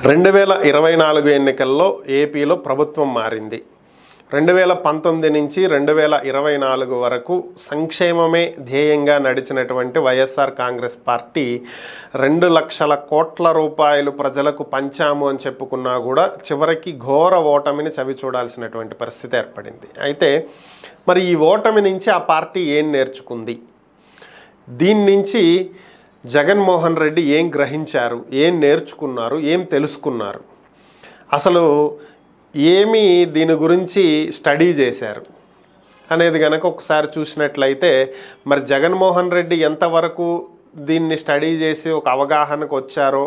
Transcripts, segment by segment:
2024 ఎన్నికల్లో ఏపీలో ప్రభుత్వం మారింది. 2019 నుంచి 2024 వరకు సంక్షేమమే ధ్యేయంగా నడిచినటువంటి వైఎస్ఆర్ కాంగ్రెస్ పార్టీ 2 లక్షల కోట్ల రూపాయలు ప్రజలకు పంచాము అని చెప్పుకున్నా కూడా చివరికి ఘోర ఓటమిని చవి చూడాల్సినటువంటి పరిస్థితి ఏర్పడింది. అయితే మరి ఈ ఓటమి నుంచి ఆ పార్టీ ఏం నేర్చుకుంది? దీని నుంచి జగన్మోహన్ రెడ్డి ఏం గ్రహించారు, ఏం నేర్చుకున్నారు, ఏం తెలుసుకున్నారు, అసలు ఏమి దీని గురించి స్టడీ చేశారు అనేది కనుక ఒకసారి చూసినట్లయితే మరి జగన్మోహన్ రెడ్డి ఎంతవరకు దీన్ని స్టడీ చేసి ఒక అవగాహనకు వచ్చారో,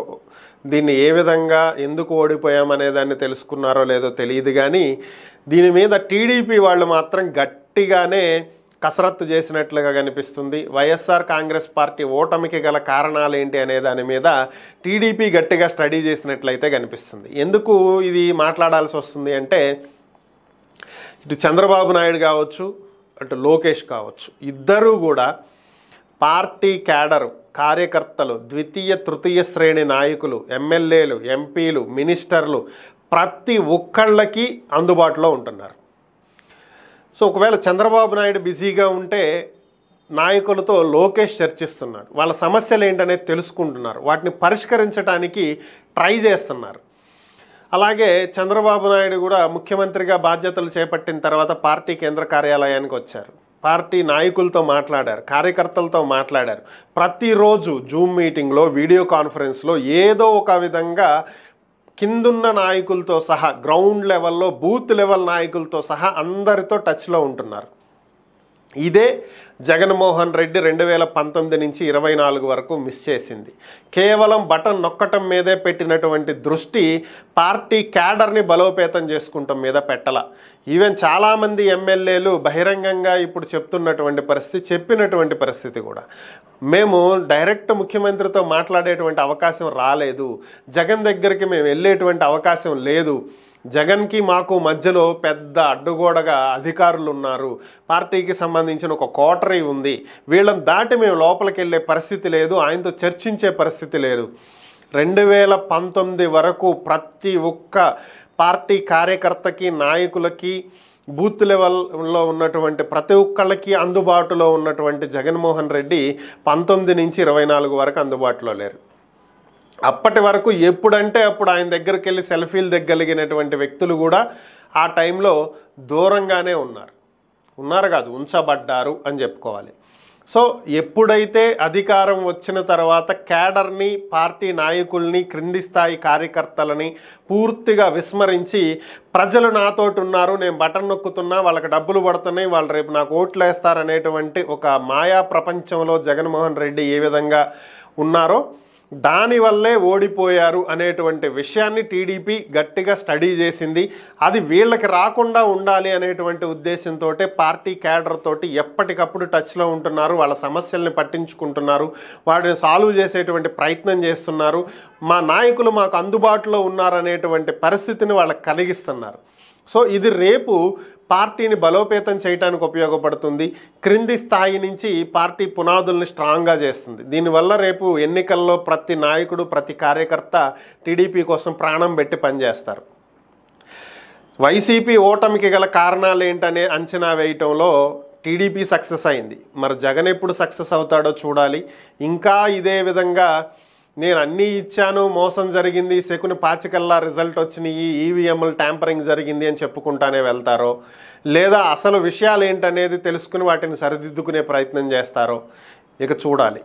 దీన్ని ఏ విధంగా ఎందుకు ఓడిపోయామనే దాన్ని తెలుసుకున్నారో లేదో తెలియదు. కానీ దీని మీద టీడీపీ వాళ్ళు మాత్రం గట్టిగానే కసరత్తు చేసినట్లుగా కనిపిస్తుంది. వైఎస్ఆర్ కాంగ్రెస్ పార్టీ ఓటమికి గల కారణాలు ఏంటి అనే దాని మీద టీడీపీ గట్టిగా స్టడీ చేసినట్లయితే కనిపిస్తుంది. ఎందుకు ఇది మాట్లాడాల్సి వస్తుంది అంటే, ఇటు చంద్రబాబు నాయుడు కావచ్చు, అటు లోకేష్ కావచ్చు, ఇద్దరూ కూడా పార్టీ క్యాడరు, కార్యకర్తలు, ద్వితీయ తృతీయ శ్రేణి నాయకులు, ఎమ్మెల్యేలు, ఎంపీలు, మినిస్టర్లు ప్రతి ఒక్కళ్ళకి అందుబాటులో ఉంటున్నారు. సో ఒకవేళ చంద్రబాబు నాయుడు బిజీగా ఉంటే నాయకులతో లోకేష్ చర్చిస్తున్నాడు, వాళ్ళ సమస్యలు ఏంటనేది తెలుసుకుంటున్నారు, వాటిని పరిష్కరించడానికి ట్రై చేస్తున్నారు. అలాగే చంద్రబాబు నాయుడు కూడా ముఖ్యమంత్రిగా బాధ్యతలు చేపట్టిన తర్వాత పార్టీ కేంద్ర కార్యాలయానికి వచ్చారు, పార్టీ నాయకులతో మాట్లాడారు, కార్యకర్తలతో మాట్లాడారు. ప్రతిరోజు జూమ్ మీటింగ్లో, వీడియో కాన్ఫరెన్స్లో ఏదో ఒక విధంగా కిందున్న నాయకులతో సహా, గ్రౌండ్ లెవెల్లో బూత్ లెవెల్ నాయకులతో సహా అందరితో టచ్లో ఉంటున్నారు. ఇదే జగన్మోహన్ రెడ్డి 2019 నుంచి 24 వరకు మిస్ చేసింది. కేవలం బటన్ నొక్కటం మీదే పెట్టినటువంటి దృష్టి పార్టీ క్యాడర్ని బలోపేతం చేసుకుంటాం మీద పెట్టాల. ఈవెన్ చాలామంది ఎమ్మెల్యేలు బహిరంగంగా ఇప్పుడు చెప్తున్నటువంటి పరిస్థితి, చెప్పినటువంటి పరిస్థితి కూడా, మేము డైరెక్ట్ ముఖ్యమంత్రితో మాట్లాడేటువంటి అవకాశం రాలేదు, జగన్ దగ్గరికి మేము వెళ్ళేటువంటి అవకాశం లేదు, జగన్కి మాకు మధ్యలో పెద్ద అడ్డుగోడగా అధికారులు ఉన్నారు, పార్టీకి సంబంధించిన ఒక కోటరీ ఉంది, వీళ్ళని దాటి మేము లోపలికి వెళ్ళే పరిస్థితి లేదు, ఆయనతో చర్చించే పరిస్థితి లేదు. 2019 వరకు ప్రతి ఒక్క పార్టీ కార్యకర్తకి, నాయకులకి, బూత్ లెవెల్లో ఉన్నటువంటి ప్రతి ఒక్కళ్ళకి అందుబాటులో ఉన్నటువంటి జగన్మోహన్ రెడ్డి 19 నుంచి 24 వరకు అందుబాటులో లేరు. అప్పటి వరకు ఎప్పుడంటే అప్పుడు ఆయన దగ్గరికి వెళ్ళి సెల్ఫీలు దిగలిగినటువంటి వ్యక్తులు కూడా ఆ టైంలో దూరంగానే ఉన్నారు కాదు, ఉంచబడ్డారు అని చెప్పుకోవాలి. సో ఎప్పుడైతే అధికారం వచ్చిన తర్వాత క్యాడర్ని, పార్టీ నాయకుల్ని, క్రింది స్థాయి కార్యకర్తలని పూర్తిగా విస్మరించి ప్రజలు నాతోటి ఉన్నారు, నేను బటన్ నొక్కుతున్నా, వాళ్ళకి డబ్బులు పడుతున్నాయి, వాళ్ళు రేపు నాకు ఓట్లు వేస్తారనేటువంటి ఒక మాయా ప్రపంచంలో జగన్మోహన్ రెడ్డి ఏ విధంగా ఉన్నారో దానివల్లే ఓడిపోయారు అనేటువంటి విషయాన్ని టీడీపీ గట్టిగా స్టడీ చేసింది. అది వీళ్ళకి రాకుండా ఉండాలి అనేటువంటి ఉద్దేశంతో పార్టీ క్యాడర్ తోటి ఎప్పటికప్పుడు టచ్లో ఉంటున్నారు, వాళ్ళ సమస్యల్ని పట్టించుకుంటున్నారు, వాటిని సాల్వ్ చేసేటువంటి ప్రయత్నం చేస్తున్నారు, మా నాయకులు మాకు అందుబాటులో ఉన్నారనేటువంటి పరిస్థితిని వాళ్ళకి కలిగిస్తున్నారు. సో ఇది రేపు పార్టీని బలోపేతం చేయడానికి ఉపయోగపడుతుంది, క్రింది స్థాయి నుంచి పార్టీ పునాదుల్ని స్ట్రాంగ్గా చేస్తుంది. దీనివల్ల రేపు ఎన్నికల్లో ప్రతి నాయకుడు, ప్రతి కార్యకర్త టీడీపీ కోసం ప్రాణం పెట్టి పనిచేస్తారు. వైసీపీ ఓటమికి గల కారణాలు ఏంటనే అంచనా వేయటంలో టీడీపీ సక్సెస్ అయింది. మరి జగన్ ఎప్పుడు సక్సెస్ అవుతాడో చూడాలి. ఇంకా ఇదే విధంగా నేను అన్నీ ఇచ్చాను, మోసం జరిగింది, శకుని పాచికల్లా రిజల్ట్ వచ్చినాయి, ఈవీఎంలు ట్యాంపరింగ్ జరిగింది అని చెప్పుకుంటానే వెళ్తారో, లేదా అసలు విషయాలు ఏంటనేది తెలుసుకుని వాటిని సరిదిద్దుకునే ప్రయత్నం చేస్తారో ఇక చూడాలి.